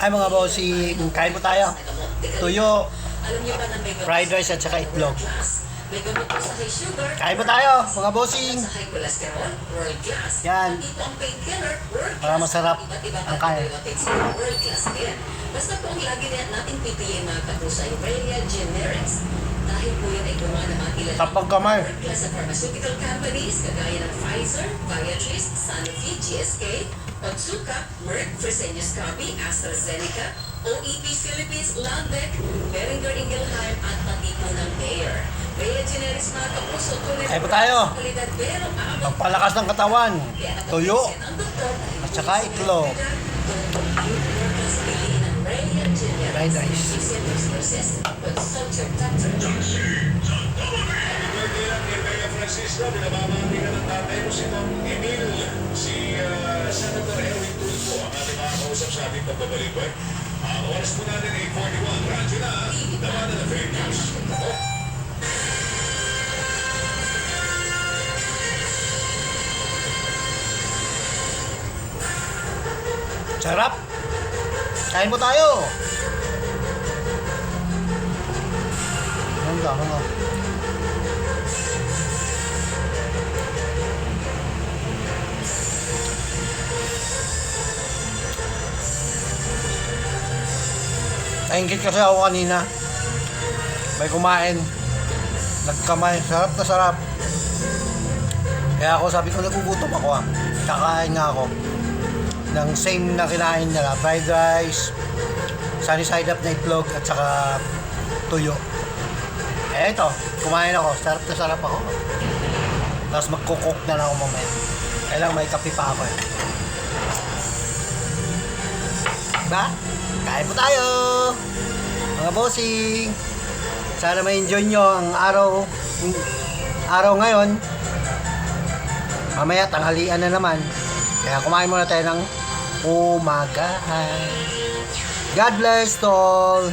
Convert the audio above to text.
Ay mga bossing, kain po tayo. Tuyo, fried rice at saka itlog. Kain po tayo mga bossing. Yan. Para masarap ang kain. Basta po ang lagi natin pipiliin mga kapuso ay Aurelia Generics. Dahil po yan ay gumawa ng mga ilan Tapang kamay. world-class na pharmaceutical companies kagaya ng Pfizer, Viatris, Sanofi, GSK, Otsuka, Merck, Fresenius Kabi, AstraZeneca, OEP Philippines, Lundbeck, Boehringer Ingelheim at pati po ng Bayer. Aurelia Generics mga kapuso, tunay Kain po tayo. kalidad pero Pagpalakas ng katawan. Tuyo at saka itlog. Fried rice. Francisco, binabamati ka ng tatay mo si Tom Emil, si Senator Erwin Tulfo, ang ating mga kausap sa ating pagbabalik. Ang oras po natin ay 41. Radyo na, naman na fake news. Sarap. Kain po tayo. Hanggang. Nainggit kasi ako kanina. May kumain. Nagkamay. Sarap na sarap. Kaya ako sabi ko nagugutom ako ah. Kakain nga ako ng same na kinain nila. Fried rice, sunny side up na itlog at saka tuyo. Eh ito, kumain ako. Sarap na sarap ako. Tapos magkukok na lang ako mamaya. Kailang may kape pa ako eh. Diba? Kain po tayo! Mga bossing! Sana ma-enjoy nyo ang araw ngayon. Mamaya tanghalian na naman. Kaya kumain muna tayo ng umagahan. God bless to all!